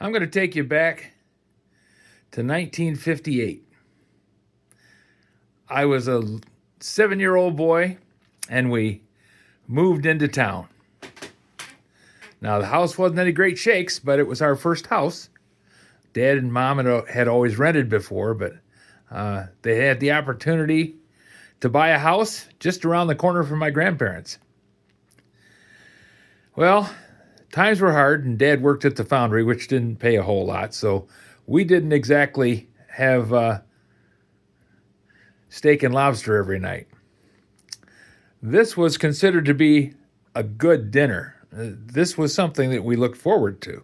I'm going to take you back to 1958. I was a 7-year-old boy, and we moved into town. Now, the house wasn't any great shakes, but it was our first house. Dad and Mom had always rented before, but they had the opportunity to buy a house just around the corner from my grandparents. Well, times were hard, and Dad worked at the foundry, which didn't pay a whole lot, so we didn't exactly have steak and lobster every night. This was considered to be a good dinner. This was something that we looked forward to.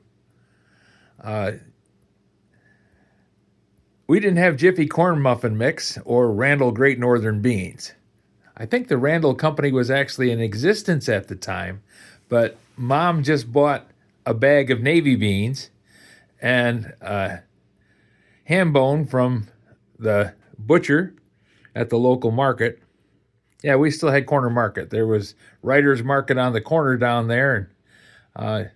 We didn't have Jiffy Corn Muffin Mix or Randall Great Northern Beans. I think the Randall Company was actually in existence at the time, but Mom just bought a bag of navy beans and ham bone from the butcher at the local market. Yeah, we still had corner market. There was Writer's Market on the corner down there, and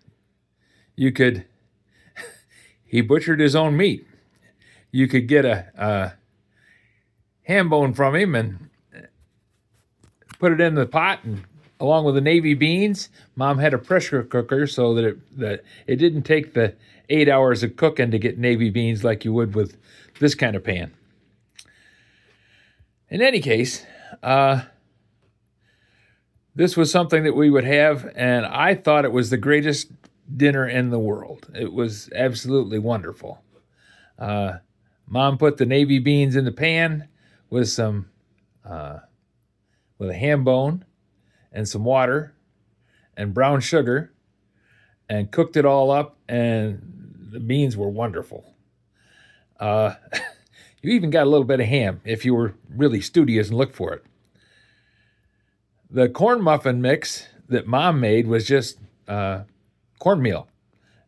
he butchered his own meat. You could get a ham bone from him and put it in the pot, and along with the navy beans. Mom had a pressure cooker so that it didn't take the 8 hours of cooking to get navy beans like you would with this kind of pan. In any case, this was something that we would have, and I thought it was the greatest dinner in the world. It was absolutely wonderful. Mom put the navy beans in the pan with with a ham bone and some water and brown sugar, and cooked it all up, and the beans were wonderful. You even got a little bit of ham if you were really studious and looked for it. The corn muffin mix that Mom made was just cornmeal,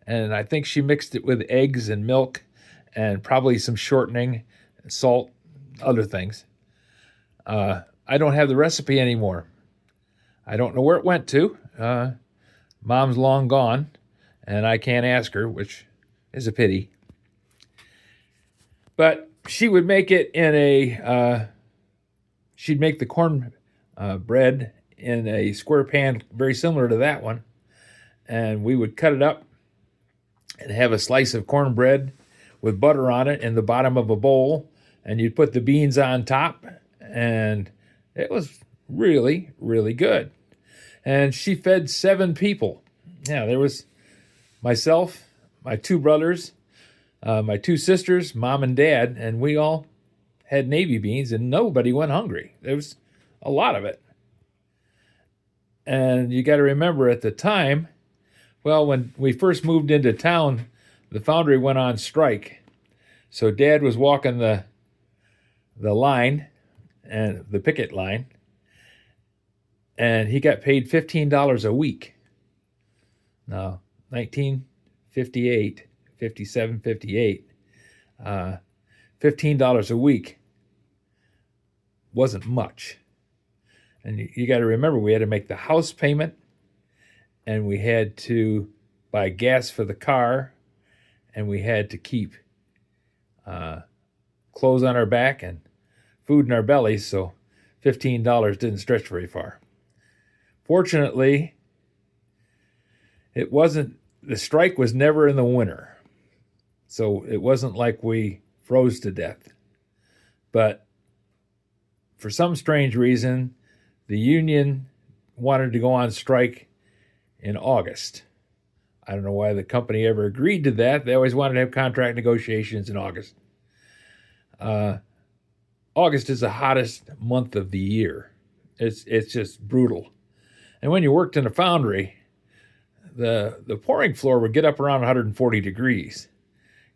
and I think she mixed it with eggs and milk and probably some shortening, salt, other things. I don't have the recipe anymore. I don't know where it went to. Mom's long gone, and I can't ask her, which is a pity. But she would make it she'd make the corn bread in a square pan very similar to that one, and we would cut it up and have a slice of cornbread with butter on it in the bottom of a bowl, and you'd put the beans on top, and it was really, really good. And she fed 7 people. Yeah, there was myself, my 2 brothers, my 2 sisters, Mom and Dad, and we all had navy beans, and nobody went hungry. There was a lot of it. And you got to remember at the time, well, when we first moved into town, the foundry went on strike. So Dad was walking the line, and the picket line, and he got paid $15 a week. Now, 1958, 57, 58, $15 a week wasn't much. And you got to remember, we had to make the house payment, and we had to buy gas for the car, and we had to keep clothes on our back and food in our bellies, so $15 didn't stretch very far. Fortunately, the strike was never in the winter, so it wasn't like we froze to death. But for some strange reason, the union wanted to go on strike in August. I don't know why the company ever agreed to that. They always wanted to have contract negotiations in August. August is the hottest month of the year. It's just brutal. And when you worked in a foundry, the pouring floor would get up around 140 degrees.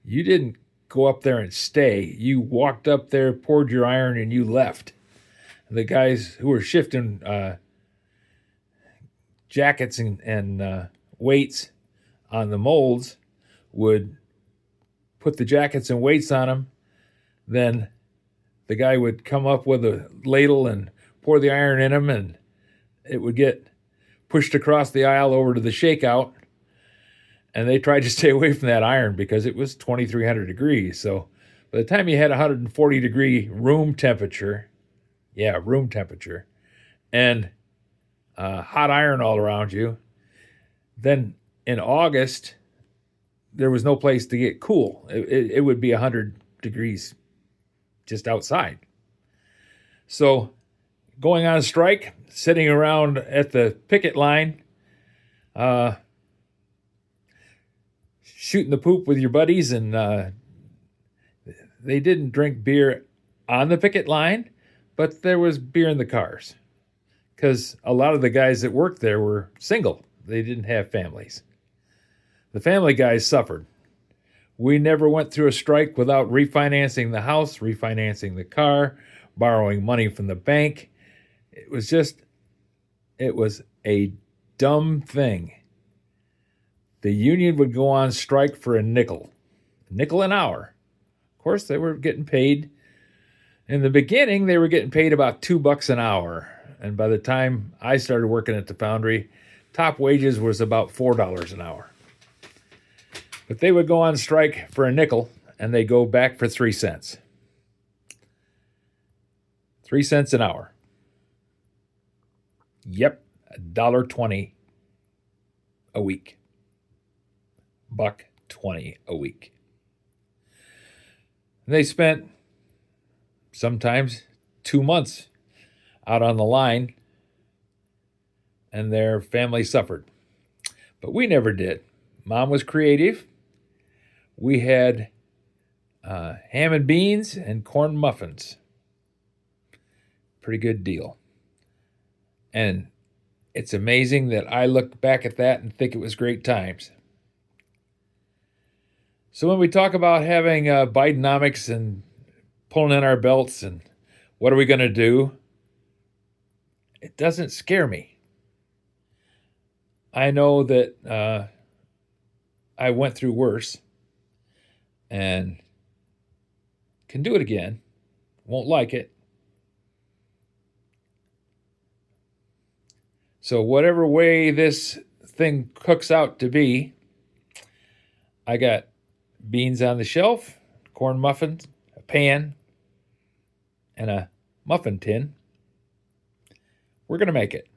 You didn't go up there and stay. You walked up there, poured your iron, and you left. The guys who were shifting jackets and weights on the molds would put the jackets and weights on them. Then the guy would come up with a ladle and pour the iron in them, and it would get pushed across the aisle over to the shakeout. And they tried to stay away from that iron because it was 2,300 degrees. So by the time you had 140-degree room temperature, room temperature, and hot iron all around you, then in August, there was no place to get cool. It would be 100 degrees just outside. So going on strike, sitting around at the picket line, shooting the poop with your buddies, and they didn't drink beer on the picket line, but there was beer in the cars because a lot of the guys that worked there were single. They didn't have families. The family guys suffered. We never went through a strike without refinancing the house, refinancing the car, borrowing money from the bank. It was a dumb thing. The union would go on strike for a nickel an hour. Of course, they were getting paid. In the beginning, they were getting paid about $2 an hour. And by the time I started working at the foundry, top wages was about $4 an hour. But they would go on strike for a nickel, and they go back for 3 cents. 3 cents an hour. Yep, $1.20 a week. $1.20 a week. And they spent sometimes 2 months out on the line, and their family suffered. But we never did. Mom was creative. We had ham and beans and corn muffins. Pretty good deal. And it's amazing that I look back at that and think it was great times. So when we talk about having Bidenomics and pulling in our belts and what are we going to do, it doesn't scare me. I know that I went through worse and can do it again. Won't like it. So whatever way this thing cooks out to be, I got beans on the shelf, corn muffins, a pan, and a muffin tin. We're going to make it.